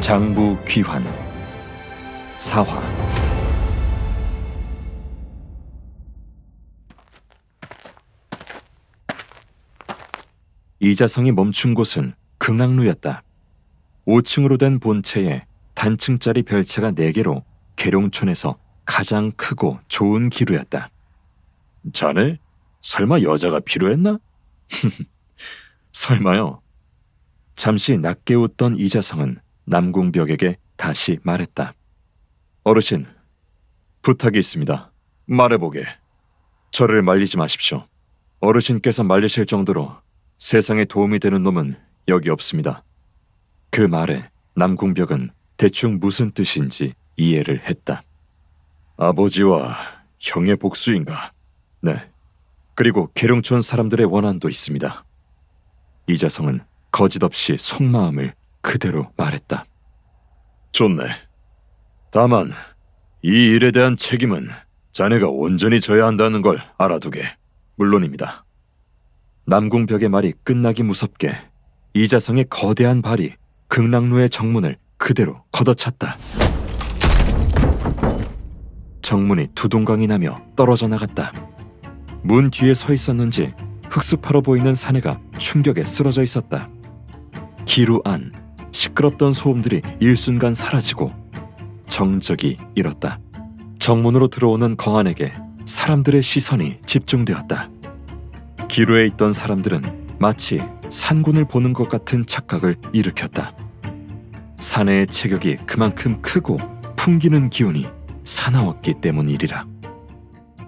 장부 귀환 4화. 이자성이 멈춘 곳은 극락루였다. 5층으로 된 본체에 단층짜리 별채가 4개로 계룡촌에서 가장 크고 좋은 기루였다. 자네? 설마 여자가 필요했나? 설마요. 잠시 낮게 웃던 이자성은 남궁벽에게 다시 말했다. 어르신, 부탁이 있습니다. 말해보게. 저를 말리지 마십시오. 어르신께서 말리실 정도로 세상에 도움이 되는 놈은 여기 없습니다. 그 말에 남궁벽은 대충 무슨 뜻인지 이해를 했다. 아버지와 형의 복수인가? 네. 그리고 계룡촌 사람들의 원한도 있습니다. 이자성은 거짓없이 속마음을 그대로 말했다. 좋네. 다만 이 일에 대한 책임은 자네가 온전히 져야 한다는 걸 알아두게. 물론입니다. 남궁벽의 말이 끝나기 무섭게 이자성의 거대한 발이 극락루의 정문을 그대로 걷어찼다. 정문이 두동강이 나며 떨어져 나갔다. 문 뒤에 서 있었는지 흑수파로 보이는 사내가 충격에 쓰러져 있었다. 기루 안 시끄럽던 소음들이 일순간 사라지고 정적이 일었다. 정문으로 들어오는 거한에게 사람들의 시선이 집중되었다. 기루에 있던 사람들은 마치 산군을 보는 것 같은 착각을 일으켰다. 사내의 체격이 그만큼 크고 풍기는 기운이 사나웠기 때문이리라.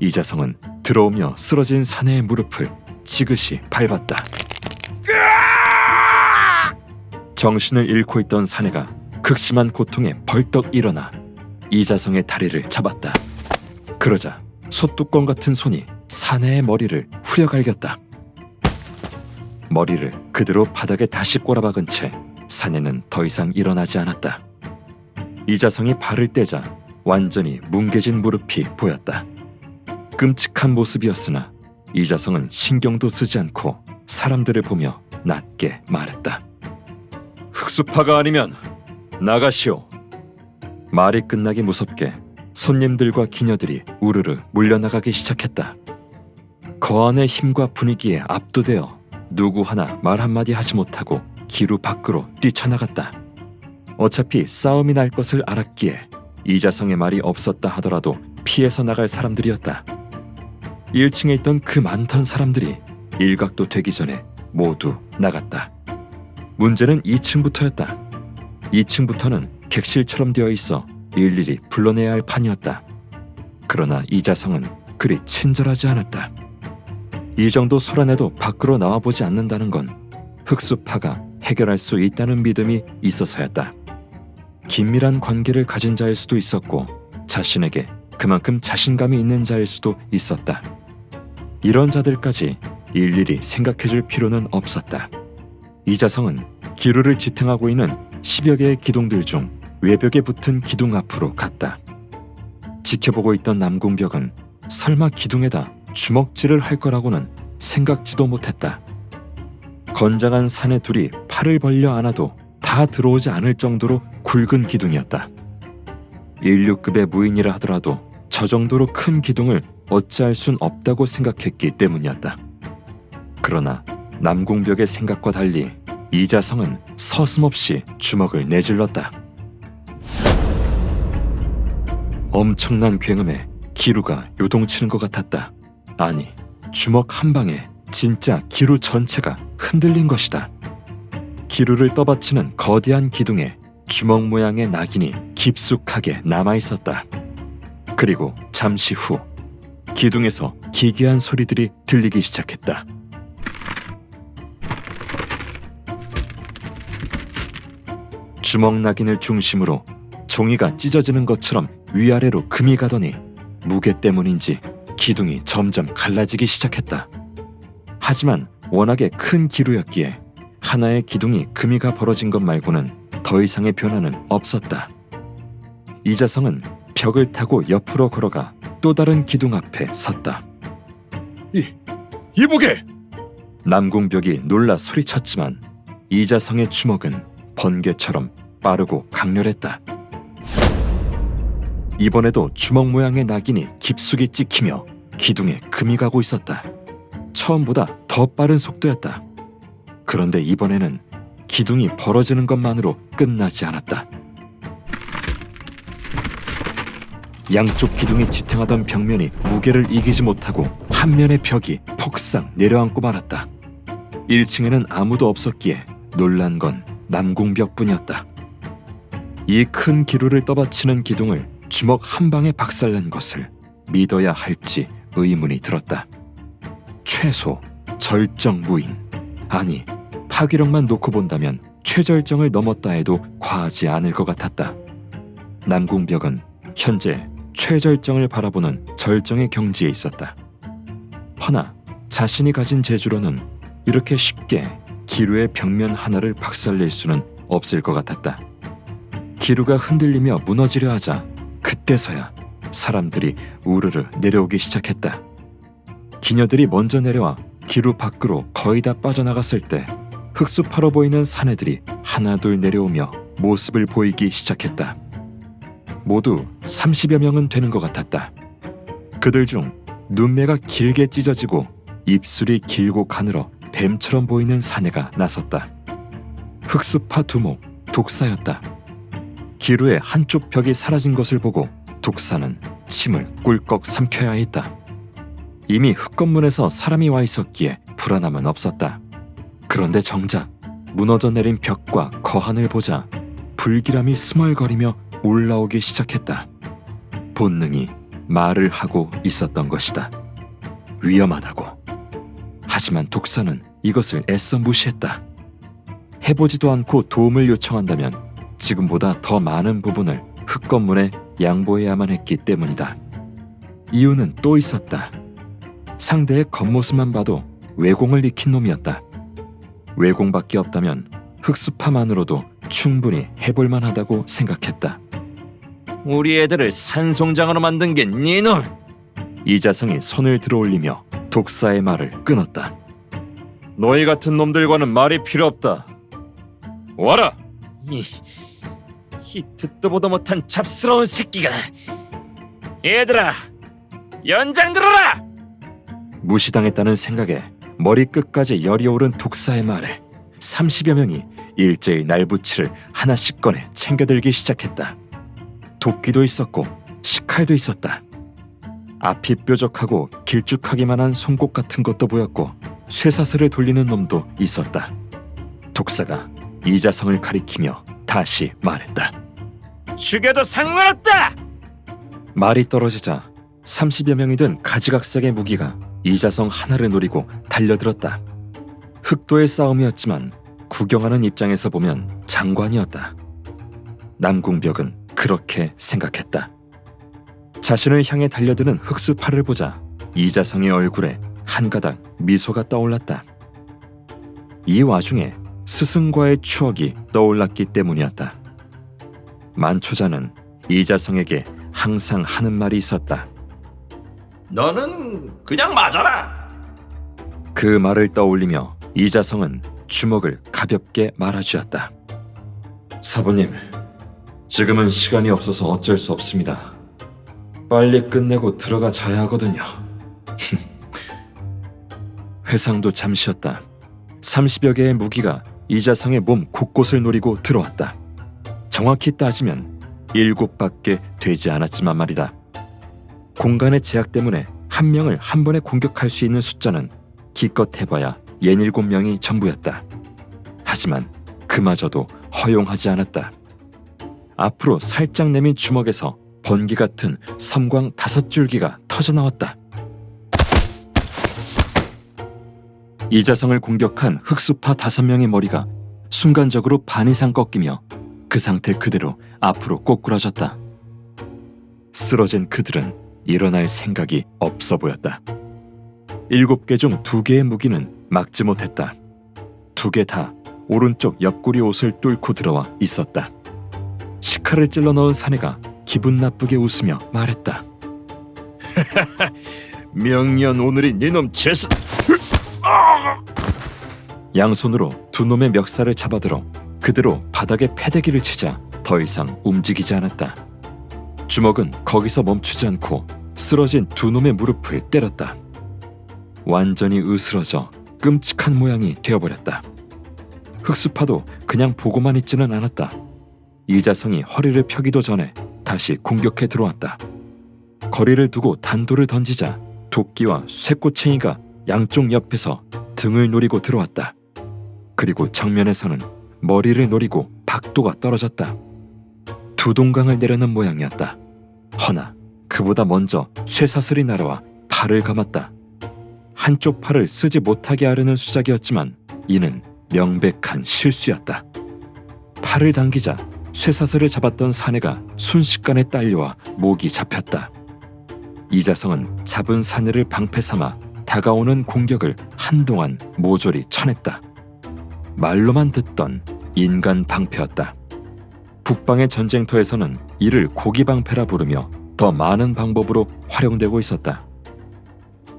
이자성은 들어오며 쓰러진 사내의 무릎을 지그시 밟았다. 정신을 잃고 있던 사내가 극심한 고통에 벌떡 일어나 이자성의 다리를 잡았다. 그러자 솥뚜껑 같은 손이 사내의 머리를 후려갈겼다. 머리를 그대로 바닥에 다시 꼬라박은 채 사내는 더 이상 일어나지 않았다. 이자성이 발을 떼자 완전히 뭉개진 무릎이 보였다. 끔찍한 모습이었으나 이자성은 신경도 쓰지 않고 사람들을 보며 낮게 말했다. 흑수파가 아니면 나가시오. 말이 끝나기 무섭게 손님들과 기녀들이 우르르 물려나가기 시작했다. 거한의 힘과 분위기에 압도되어 누구 하나 말 한마디 하지 못하고 기루 밖으로 뛰쳐나갔다. 어차피 싸움이 날 것을 알았기에 이자성의 말이 없었다 하더라도 피해서 나갈 사람들이었다. 1층에 있던 그 많던 사람들이 일각도 되기 전에 모두 나갔다. 문제는 2층부터였다. 2층부터는 객실처럼 되어 있어 일일이 불러내야 할 판이었다. 그러나 이자성은 그리 친절하지 않았다. 이 정도 소란에도 밖으로 나와보지 않는다는 건 흑수파가 해결할 수 있다는 믿음이 있어서였다. 긴밀한 관계를 가진 자일 수도 있었고 자신에게 그만큼 자신감이 있는 자일 수도 있었다. 이런 자들까지 일일이 생각해줄 필요는 없었다. 이자성은 기루를 지탱하고 있는 10여 개의 기둥들 중 외벽에 붙은 기둥 앞으로 갔다. 지켜보고 있던 남궁벽은 설마 기둥에다 주먹질을 할 거라고는 생각지도 못했다. 건장한 사내 둘이 팔을 벌려 안아도 다 들어오지 않을 정도로 굵은 기둥이었다. 16급의 무인이라 하더라도 저 정도로 큰 기둥을 어찌할 순 없다고 생각했기 때문이었다. 그러나 남궁벽의 생각과 달리 이자성은 서슴없이 주먹을 내질렀다. 엄청난 굉음에 기루가 요동치는 것 같았다. 아니, 주먹 한 방에 진짜 기루 전체가 흔들린 것이다. 기루를 떠받치는 거대한 기둥에 주먹 모양의 낙인이 깊숙하게 남아있었다. 그리고 잠시 후 기둥에서 기괴한 소리들이 들리기 시작했다. 주먹 낙인을 중심으로 종이가 찢어지는 것처럼 위아래로 금이 가더니 무게 때문인지 기둥이 점점 갈라지기 시작했다. 하지만 워낙에 큰 기루였기에 하나의 기둥이 금이가 벌어진 것 말고는 더 이상의 변화는 없었다. 이자성은 벽을 타고 옆으로 걸어가 또 다른 기둥 앞에 섰다. 이보게! 남궁벽이 놀라 소리쳤지만 이자성의 주먹은 번개처럼 빠르고 강렬했다. 이번에도 주먹 모양의 낙인이 깊숙이 찍히며 기둥에 금이 가고 있었다. 처음보다 더 빠른 속도였다. 그런데 이번에는 기둥이 벌어지는 것만으로 끝나지 않았다. 양쪽 기둥이 지탱하던 벽면이 무게를 이기지 못하고 한 면의 벽이 폭삭 내려앉고 말았다. 1층에는 아무도 없었기에 놀란 건 남궁벽뿐이었다. 이 큰 기루를 떠받치는 기둥을 주먹 한 방에 박살낸 것을 믿어야 할지 의문이 들었다. 최소 절정무인, 아니 파괴력만 놓고 본다면 최절정을 넘었다 해도 과하지 않을 것 같았다. 남궁벽은 현재 최절정을 바라보는 절정의 경지에 있었다. 허나 자신이 가진 재주로는 이렇게 쉽게 기루의 벽면 하나를 박살낼 수는 없을 것 같았다. 기루가 흔들리며 무너지려 하자 그때서야 사람들이 우르르 내려오기 시작했다. 기녀들이 먼저 내려와 기루 밖으로 거의 다 빠져나갔을 때 흙수파로 보이는 사내들이 하나둘 내려오며 모습을 보이기 시작했다. 모두 30여 명은 되는 것 같았다. 그들 중 눈매가 길게 찢어지고 입술이 길고 가늘어 뱀처럼 보이는 사내가 나섰다. 흙수파 두목 독사였다. 기루의 한쪽 벽이 사라진 것을 보고 독사는 침을 꿀꺽 삼켜야 했다. 이미 흙건물에서 사람이 와 있었기에 불안함은 없었다. 그런데 정작 무너져 내린 벽과 거한을 보자 불길함이 스멀거리며 올라오기 시작했다. 본능이 말을 하고 있었던 것이다. 위험하다고. 하지만 독사는 이것을 애써 무시했다. 해보지도 않고 도움을 요청한다면 지금보다 더 많은 부분을 흙건물에 양보해야만 했기 때문이다. 이유는 또 있었다. 상대의 겉모습만 봐도 외공을 익힌 놈이었다. 외공밖에 없다면 흙수파만으로도 충분히 해볼만 하다고 생각했다. 우리 애들을 산송장으로 만든 게 니놈! 이자성이 손을 들어올리며 독사의 말을 끊었다. 너희 같은 놈들과는 말이 필요 없다. 와라! 이 듣도 보도 못한 잡스러운 새끼가! 얘들아! 연장 들어라! 무시당했다는 생각에 머리 끝까지 열이 오른 독사의 말에 30여 명이 일제히 날부치를 하나씩 꺼내 챙겨들기 시작했다. 도끼도 있었고 식칼도 있었다. 앞이 뾰족하고 길쭉하기만 한 송곳 같은 것도 보였고 쇠사슬을 돌리는 놈도 있었다. 독사가 이자성을 가리키며 다시 말했다. 죽여도 상관없다! 말이 떨어지자 30여 명이 든 가지각색의 무기가 이자성 하나를 노리고 달려들었다. 흑도의 싸움이었지만 구경하는 입장에서 보면 장관이었다. 남궁벽은 그렇게 생각했다. 자신을 향해 달려드는 흑수파를 보자 이자성의 얼굴에 한 가닥 미소가 떠올랐다. 이 와중에 스승과의 추억이 떠올랐기 때문이었다. 만초자는 이자성에게 항상 하는 말이 있었다. 너는 그냥 맞아라! 그 말을 떠올리며 이자성은 주먹을 가볍게 말아주었다. 사부님, 지금은 시간이 없어서 어쩔 수 없습니다. 빨리 끝내고 들어가 자야 하거든요. 회상도 잠시였다. 30여 개의 무기가 이자성의 몸 곳곳을 노리고 들어왔다. 정확히 따지면 7밖에 되지 않았지만 말이다. 공간의 제약 때문에 한 명을 한 번에 공격할 수 있는 숫자는 기껏 해봐야 67명이 전부였다. 하지만 그마저도 허용하지 않았다. 앞으로 살짝 내민 주먹에서 번개 같은 섬광 5줄기가 터져나왔다. 이자성을 공격한 흑수파 5명의 머리가 순간적으로 반 이상 꺾이며 그 상태 그대로 앞으로 꼬꾸라졌다. 쓰러진 그들은 일어날 생각이 없어 보였다. 7개 중 2개의 무기는 막지 못했다. 2개 다 오른쪽 옆구리 옷을 뚫고 들어와 있었다. 식칼을 찔러 넣은 사내가 기분 나쁘게 웃으며 말했다. 명년 오늘이 니놈 재산... 양손으로 두 놈의 멱살을 잡아들어 그대로 바닥에 패대기를 치자 더 이상 움직이지 않았다. 주먹은 거기서 멈추지 않고 쓰러진 두 놈의 무릎을 때렸다. 완전히 으스러져 끔찍한 모양이 되어버렸다. 흑수파도 그냥 보고만 있지는 않았다. 이자성이 허리를 펴기도 전에 다시 공격해 들어왔다. 거리를 두고 단도를 던지자 도끼와 쇠꼬챙이가 양쪽 옆에서 등을 노리고 들어왔다. 그리고 정면에서는 머리를 노리고 박도가 떨어졌다. 두 동강을 내려는 모양이었다. 허나 그보다 먼저 쇠사슬이 날아와 팔을 감았다. 한쪽 팔을 쓰지 못하게 하려는 수작이었지만 이는 명백한 실수였다. 팔을 당기자 쇠사슬을 잡았던 사내가 순식간에 딸려와 목이 잡혔다. 이자성은 잡은 사내를 방패 삼아 다가오는 공격을 한동안 모조리 쳐냈다. 말로만 듣던 인간 방패였다. 북방의 전쟁터에서는 이를 고기방패라 부르며 더 많은 방법으로 활용되고 있었다.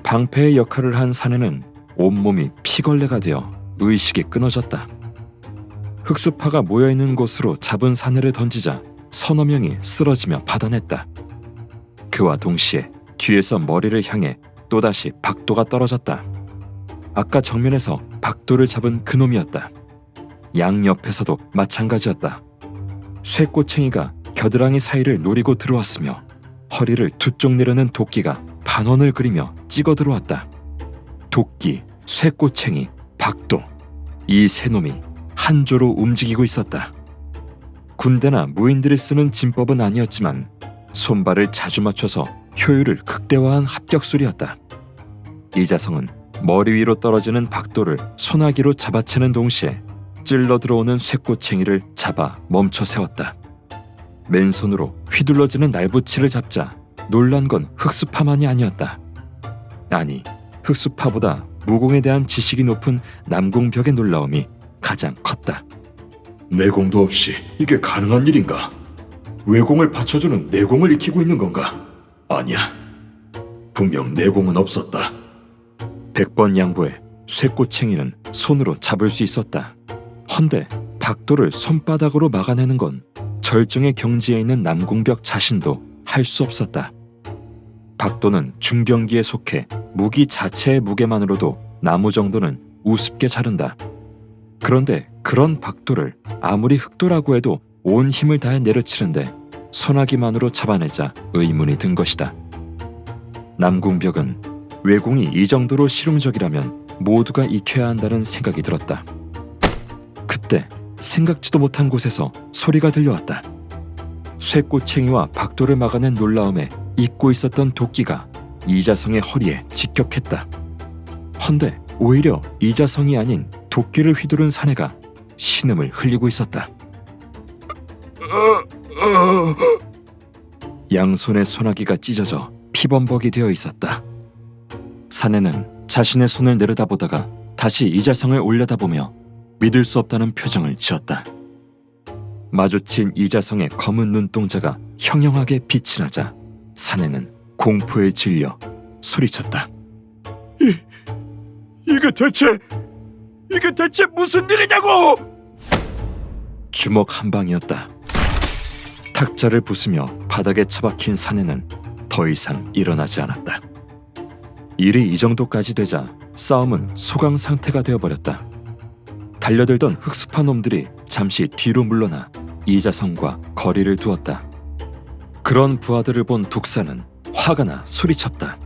방패의 역할을 한 사내는 온몸이 피걸레가 되어 의식이 끊어졌다. 흑수파가 모여있는 곳으로 잡은 사내를 던지자 서너 명이 쓰러지며 받아냈다. 그와 동시에 뒤에서 머리를 향해 또다시 박도가 떨어졌다. 아까 정면에서 박도를 잡은 그놈이었다. 양옆에서도 마찬가지였다. 쇠꼬챙이가 겨드랑이 사이를 노리고 들어왔으며 허리를 두 쪽 내려는 도끼가 반원을 그리며 찍어 들어왔다. 도끼, 쇠꼬챙이, 박도, 이 세 놈이 한 조로 움직이고 있었다. 군대나 무인들이 쓰는 진법은 아니었지만 손발을 자주 맞춰서 효율을 극대화한 합격술이었다. 이자성은 머리 위로 떨어지는 박도를 소나기로 잡아채는 동시에 찔러 들어오는 쇠꼬챙이를 잡아 멈춰 세웠다. 맨손으로 휘둘러지는 날붙이를 잡자 놀란 건 흑수파만이 아니었다. 아니, 흑수파보다 무공에 대한 지식이 높은 남궁벽의 놀라움이 가장 컸다. 내공도 없이 이게 가능한 일인가? 외공을 받쳐주는 내공을 익히고 있는 건가? 아니야. 분명 내공은 없었다. 100번 양보해 쇠꼬챙이는 손으로 잡을 수 있었다. 헌데 박도를 손바닥으로 막아내는 건 절정의 경지에 있는 남궁벽 자신도 할 수 없었다. 박도는 중병기에 속해 무기 자체의 무게만으로도 나무 정도는 우습게 자른다. 그런데 그런 박도를 아무리 흑도라고 해도 온 힘을 다해 내려치는데 소나기만으로 잡아내자 의문이 든 것이다. 남궁벽은 외공이 이 정도로 실용적이라면 모두가 익혀야 한다는 생각이 들었다. 그때 생각지도 못한 곳에서 소리가 들려왔다. 쇠꼬챙이와 박도를 막아낸 놀라움에 잊고 있었던 도끼가 이자성의 허리에 직격했다. 헌데 오히려 이자성이 아닌 도끼를 휘두른 사내가 신음을 흘리고 있었다. 양손의 소나기가 찢어져 피범벅이 되어 있었다. 사내는 자신의 손을 내려다보다가 다시 이자성을 올려다보며 믿을 수 없다는 표정을 지었다. 마주친 이자성의 검은 눈동자가 형형하게 빛이 나자 사내는 공포에 질려 소리쳤다. 이게 대체 무슨 일이냐고! 주먹 한 방이었다. 탁자를 부수며 바닥에 처박힌 사내는 더 이상 일어나지 않았다. 일이 이 정도까지 되자 싸움은 소강 상태가 되어버렸다. 달려들던 흑수파 놈들이 잠시 뒤로 물러나 이자성과 거리를 두었다. 그런 부하들을 본 독사는 화가 나 소리쳤다.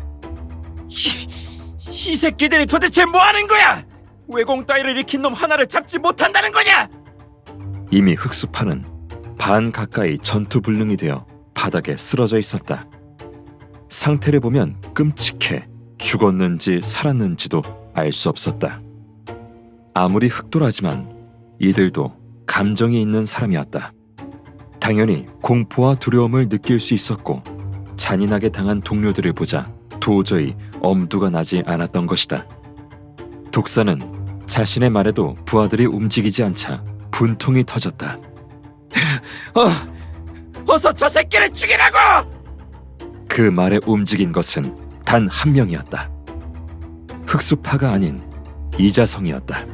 이 새끼들이 도대체 뭐 하는 거야? 외공 따위를 일으킨 놈 하나를 잡지 못한다는 거냐? 이미 흑수파는 반 가까이 전투불능이 되어 바닥에 쓰러져 있었다. 상태를 보면 끔찍해 죽었는지 살았는지도 알 수 없었다. 아무리 흑도라지만 이들도 감정이 있는 사람이었다. 당연히 공포와 두려움을 느낄 수 있었고 잔인하게 당한 동료들을 보자 도저히 엄두가 나지 않았던 것이다. 독사는 자신의 말에도 부하들이 움직이지 않자 분통이 터졌다. 어서 저 새끼를 죽이라고! 그 말에 움직인 것은 단 한 명이었다. 흑수파가 아닌 이자성이었다.